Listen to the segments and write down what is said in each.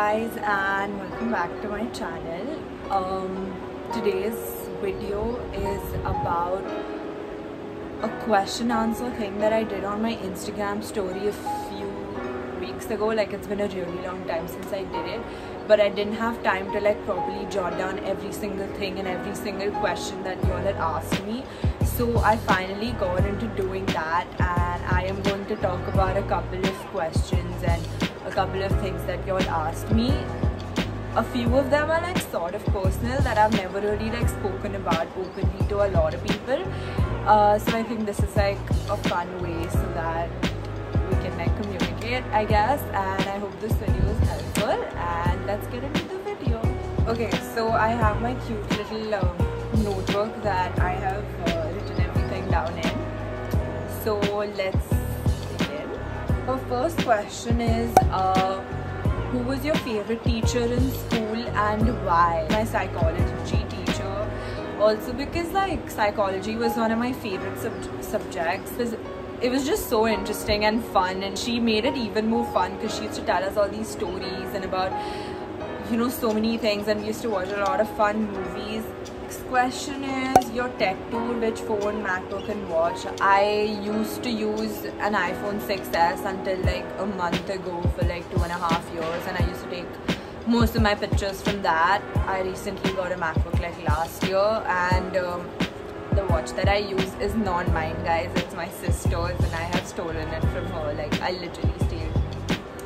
guys, and welcome back to my channel. Today's video is about a question answer thing that I did on my Instagram story a few weeks ago. Like, it's been a really long time since I did it, but I didn't have time to like properly jot down every single thing and every single question that you all had asked me. So I finally got into doing that, and I am going to talk about a couple of questions and a couple of things that you all asked me. A few of them are like sort of personal that I've never really like spoken about openly to a lot of people. So I think this is like a fun way so that we can like communicate, I guess, and I hope this video is helpful, and let's get into the video. Okay, so I have my cute little notebook that I have written everything down in. So let's begin. Our first question is who was your favorite teacher in school and why? My psychology teacher, also because like psychology was one of my favorite subjects because it was just so interesting and fun, and she made it even more fun because she used to tell us all these stories and about, you know, so many things, and we used to watch a lot of fun movies. Next question is your tech tool, which phone, MacBook and watch. I used to use an iPhone 6s until like a month ago for like 2.5 years, and I used to take most of my pictures from that. I recently got a MacBook like last year, and the watch that I use is not mine, guys. It's my sister's, and I have stolen it from her. Like, I literally steal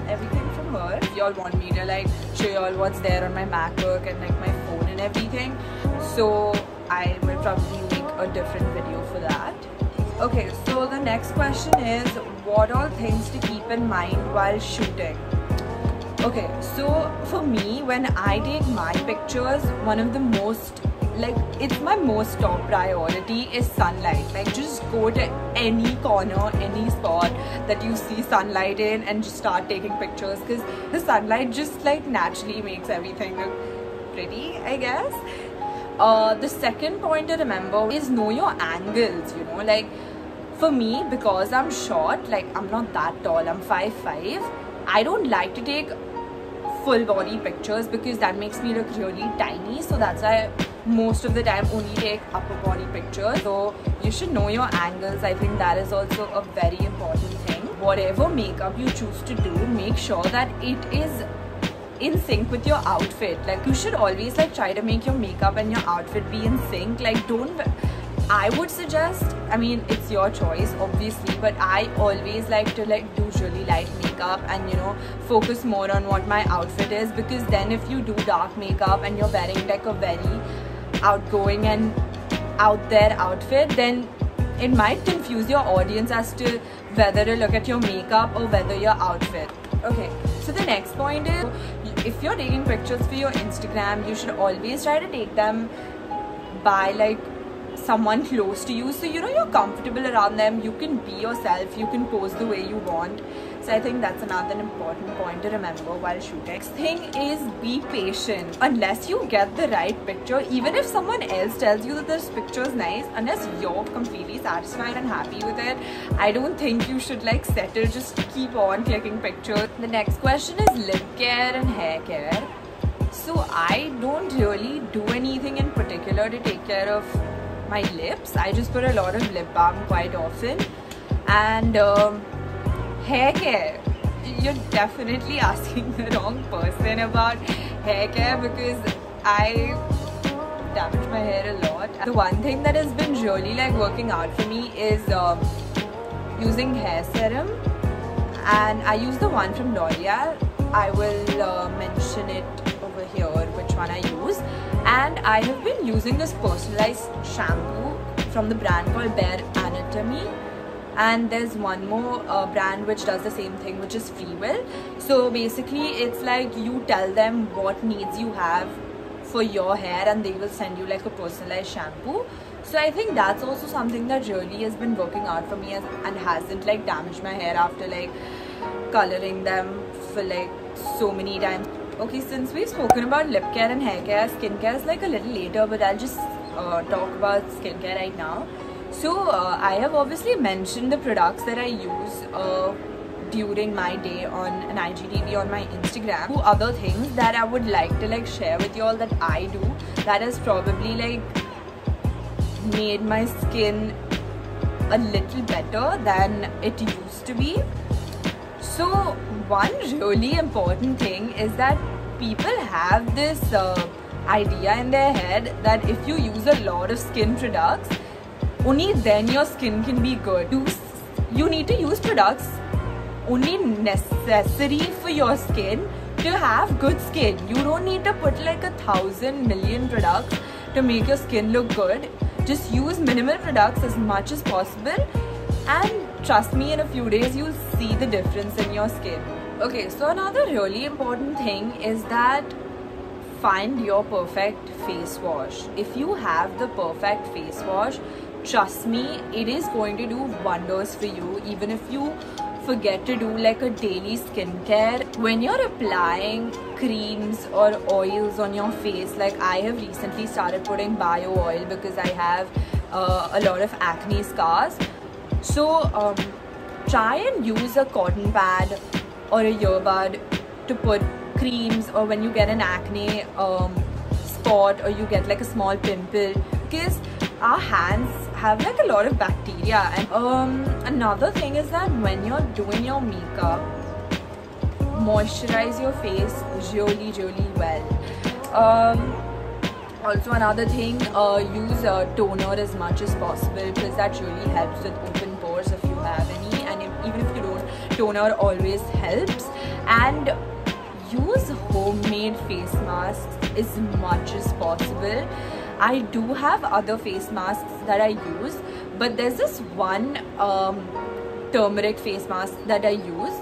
everything from her. If y'all want me to like show y'all what's there on my MacBook and like my phone and everything, so I will probably make a different video for that. Okay, so the next question is what all things to keep in mind while shooting. Okay, so for me, when I take my pictures, one of the most, like, it's my most top priority is sunlight. Like, just go to any corner, any spot that you see sunlight in and just start taking pictures, because the sunlight just like naturally makes everything look pretty, I guess. The second point to remember is know your angles, you know. Like, for me, because I'm short, like I'm not that tall, I'm 5'5", I don't like to take full body pictures because that makes me look really tiny. So that's why most of the time only take upper body pictures. So you should know your angles. I think that is also a very important thing. Whatever makeup you choose to do, make sure that it is in sync with your outfit. Like, you should always like try to make your makeup and your outfit be in sync. Like, I would suggest, I mean, it's your choice obviously, but I always like to like do really light makeup and, you know, focus more on what my outfit is, because then if you do dark makeup and you're wearing like a very outgoing and out there outfit, then it might confuse your audience as to whether to look at your makeup or whether your outfit. Okay, so the next point is, if you're taking pictures for your Instagram, you should always try to take them by like someone close to you, so you know you're comfortable around them, you can be yourself, you can pose the way you want. So I think that's another important point to remember while shooting. Next thing is be patient. Unless you get the right picture, even if someone else tells you that this picture is nice, unless you're completely satisfied and happy with it, I don't think you should like settle, just keep on clicking pictures. The next question is lip care and hair care. So I don't really do anything in particular to take care of my lips. I just put a lot of lip balm quite often. And hair care, you're definitely asking the wrong person about hair care, because I damage my hair a lot. The one thing that has been really like working out for me is using hair serum, and I use the one from L'Oreal. I will mention it over here which one I use. And I have been using this personalized shampoo from the brand called Bare Anatomy, and there's one more brand which does the same thing, which is Freewill. So basically it's like you tell them what needs you have for your hair and they will send you like a personalized shampoo. So I think that's also something that really has been working out for me and hasn't like damaged my hair after like coloring them for like so many times. Okay, since we've spoken about lip care and hair care, skincare is like a little later, but I'll just talk about skincare right now. So I have obviously mentioned the products that I use during my day on an IGTV on my Instagram. Two other things that I would like to like share with you all that I do that has probably like made my skin a little better than it used to be. So one really important thing is that people have this idea in their head that if you use a lot of skin products, only then your skin can be good. You need to use products only necessary for your skin to have good skin. You don't need to put like 1,000 million products to make your skin look good. Just use minimal products as much as possible, and trust me, in a few days you'll see the difference in your skin. Okay, so another really important thing is that find your perfect face wash. If you have the perfect face wash, trust me, it is going to do wonders for you, even if you forget to do like a daily skincare. When you're applying creams or oils on your face, like I have recently started putting bio oil because I have a lot of acne scars. So try and use a cotton pad or a earbud to put creams, or when you get an acne spot or you get like a small pimple, because our hands have like a lot of bacteria. And another thing is that when you're doing your makeup, moisturize your face really well. Also another thing, use toner as much as possible, because that really helps with open pores if you have any, and even if you don't, toner always helps. And use homemade face masks as much as possible. I do have other face masks that I use, but there's this one turmeric face mask that I use,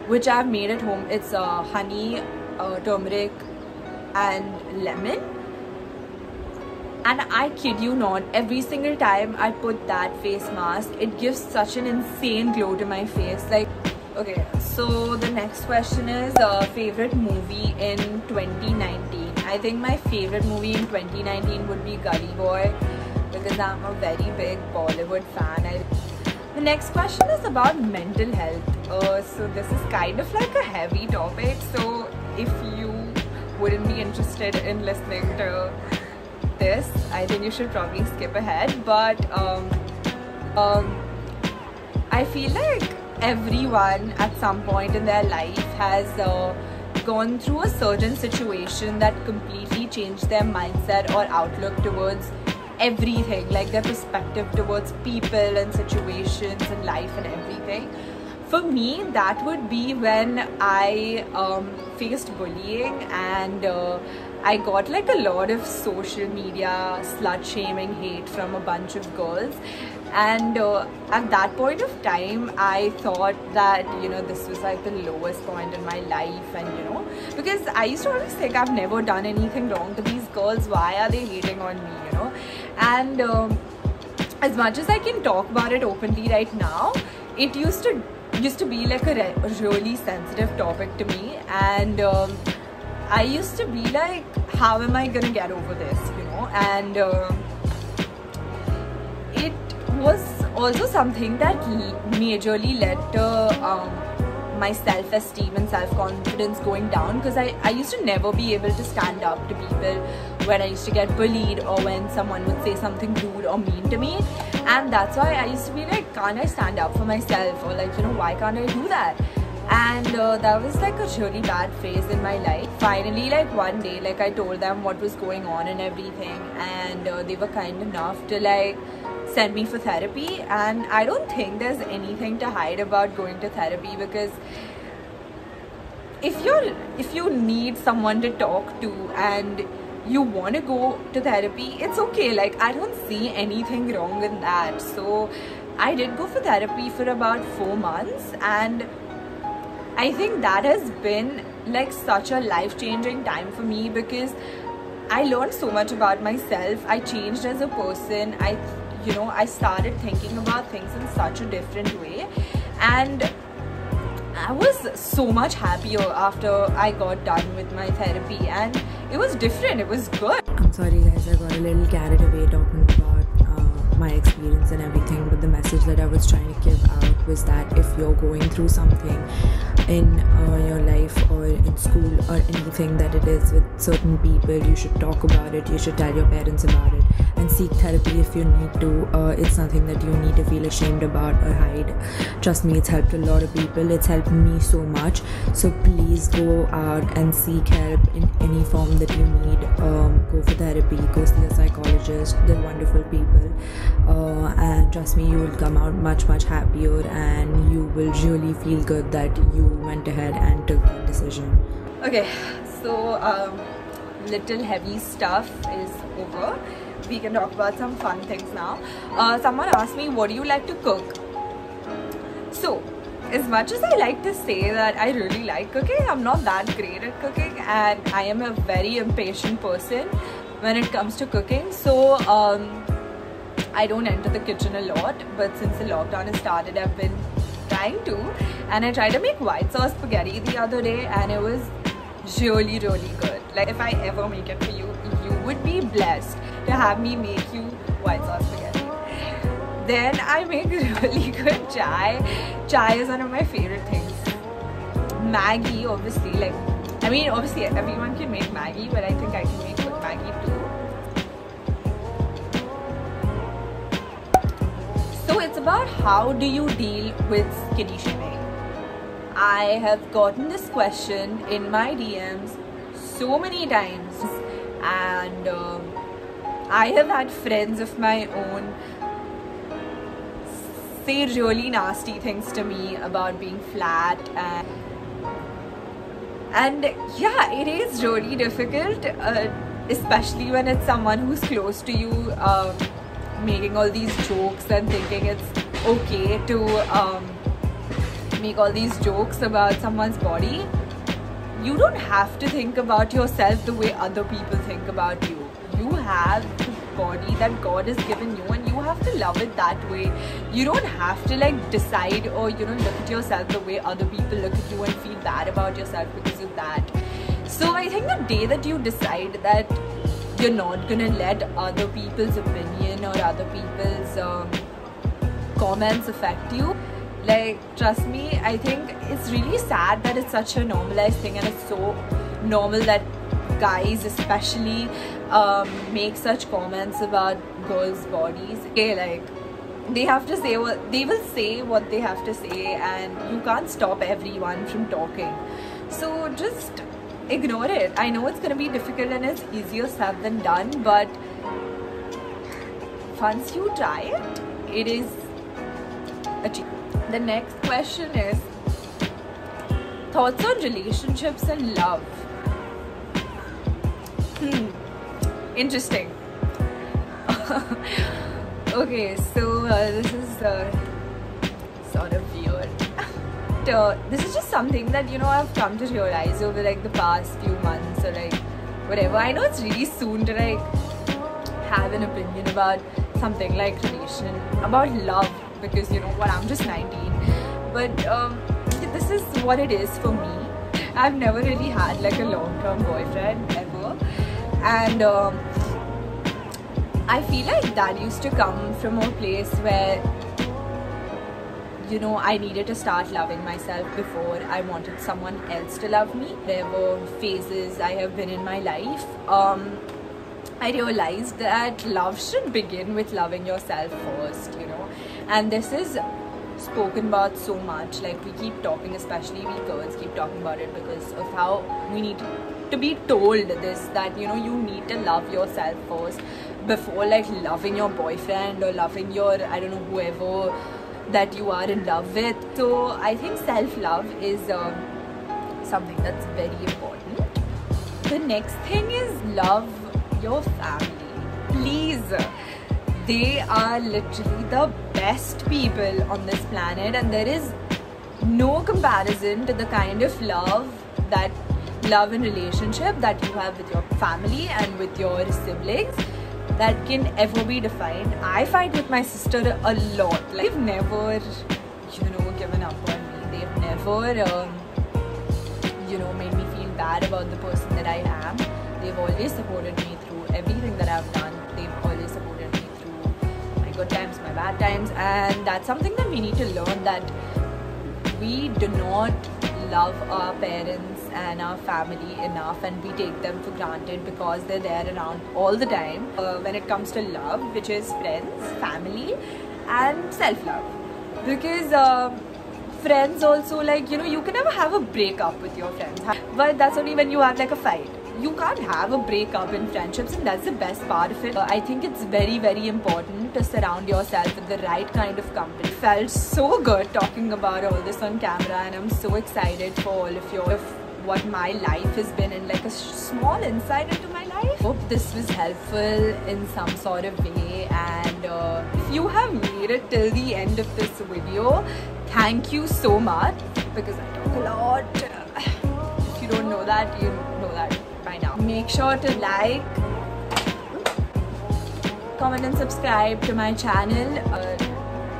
which I've made at home. It's honey, turmeric and lemon, and I kid you not, every single time I put that face mask, it gives such an insane glow to my face. Like, okay, so the next question is favorite movie in 2019. I think my favorite movie in 2019 would be Gully Boy, because I'm a very big Bollywood fan. The next question is about mental health. So this is kind of like a heavy topic, so if you wouldn't be interested in listening to this, I think you should probably skip ahead. But I feel like everyone at some point in their life has gone through a certain situation that completely changed their mindset or outlook towards everything, like their perspective towards people and situations and life and everything. For me, that would be when I faced bullying, and I got like a lot of social media slut shaming hate from a bunch of girls. And at that point of time, I thought that, you know, this was like the lowest point in my life. And you know, because I used to always think I've never done anything wrong to these girls, why are they hating on me, you know? And as much as I can talk about it openly right now, it used to be like a really sensitive topic to me. And I used to be like, how am I gonna get over this, you know? And it was also something that majorly led to my self-esteem and self-confidence going down, because I used to never be able to stand up to people when I used to get bullied, or when someone would say something rude or mean to me. And that's why I used to be like, can't I stand up for myself, or like, you know, why can't I do that? And that was like a really bad phase in my life. Finally, like one day, like I told them what was going on and everything, and they were kind enough to like send me for therapy. And I don't think there's anything to hide about going to therapy, because if you need someone to talk to and you want to go to therapy, it's okay. Like, I don't see anything wrong in that. So I did go for therapy for about 4 months, and I think that has been like such a life-changing time for me, because I learned so much about myself. I changed as a person. I started thinking about things in such a different way, and I was so much happier after I got done with my therapy, and it was different. It was good. I'm sorry guys, I got a little carried away talking about my experience and everything, but the message that I was trying to give out was that if you're going through something in your life or in school or anything that it is with certain people, you should talk about it, you should tell your parents about it, and seek therapy if you need to. It's nothing that you need to feel ashamed about or hide. Trust me, it's helped a lot of people. It's helped me so much. So please go out and seek help in any form that you need. Go for therapy, go see a psychologist. They're wonderful people, and trust me, you will come out much happier, and you will really feel good that you went ahead and took that decision. Okay, so little heavy stuff is over. We can talk about some fun things now. Someone asked me, what do you like to cook? So, as much as I like to say that I really like cooking, I'm not that great at cooking, and I am a very impatient person when it comes to cooking. So, I don't enter the kitchen a lot, but since the lockdown has started, I've been trying to, and I tried to make white sauce spaghetti the other day, and it was really good. Like, if I ever make it for you, you would be blessed to have me make you white sauce spaghetti. Then I make really good chai. Chai is one of my favorite things. Maggi, obviously, like, I mean, obviously everyone can make Maggi, but I think I can make good Maggi too. So it's about how do you deal with skinny shaming. I have gotten this question in my DMs so many times, and I have had friends of my own say really nasty things to me about being flat, and yeah, it is really difficult, especially when it's someone who's close to you, making all these jokes and thinking it's okay to make all these jokes about someone's body. You don't have to think about yourself the way other people think about you. You have the body that God has given you, and you have to love it that way. You don't have to like decide or look at yourself the way other people look at you and feel bad about yourself because of that. So I think the day that you decide that you're not gonna let other people's opinion or other people's comments affect you, like, trust me, I think it's really sad that it's such a normalized thing, and it's so normal that guys especially make such comments about girls' bodies. Okay, like, they have to say they will say what they have to say, and you can't stop everyone from talking. So just ignore it. I know it's gonna be difficult and it's easier said than done, but once you try it, it is achievable. The next question is thoughts on relationships and love. Interesting. Okay, so this is sort of weird. This is just something that I've come to realize over like the past few months or like whatever. I know it's really soon to like have an opinion about something like about love, because I'm just 19, but this is what it is for me. I've never really had like a long-term boyfriend ever, and I feel like that used to come from a place where I needed to start loving myself before I wanted someone else to love me. Whatever phases I have been in my life, I realized that love should begin with loving yourself first, and this is spoken about so much. Like, we keep talking, especially we girls keep talking about it because of how we need to be told this, that you need to love yourself first before like loving your boyfriend or loving your whoever that you are in love with. So I think self-love is something that's very important. The next thing is love your family. Please, they are literally the best people on this planet, and there is no comparison to the kind of love and relationship that you have with your family and with your siblings that can ever be defined. I fight with my sister a lot. Like, they've never given up on me. They've never made me feel bad about the person that I am. They've always supported me through everything that I've done. They've always supported me through my good times, my bad bad times, and that's something that we need to learn, that we do not love our parents and our family enough, and we take them for granted because they're there around all the time. When it comes to love, which is friends, family and self-love, because friends also, like, you know, you can never have a breakup with your friends, but that's only when you have like a fight. You can't have a breakup in friendships, and that's the best part of it. I think it's very, very important to surround yourself with the right kind of company. It felt so good talking about all this on camera, and I'm so excited for all of you, of what my life has been, and like a small insight into my life. Hope this was helpful in some sort of way, and if you have made it till the end of this video, thank you so much, because I talk a lot. If you don't know that, you know that by now. Make sure to like, comment and subscribe to my channel.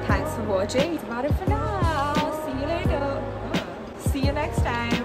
Thanks for watching. That's about it for now. See you later. See you next time.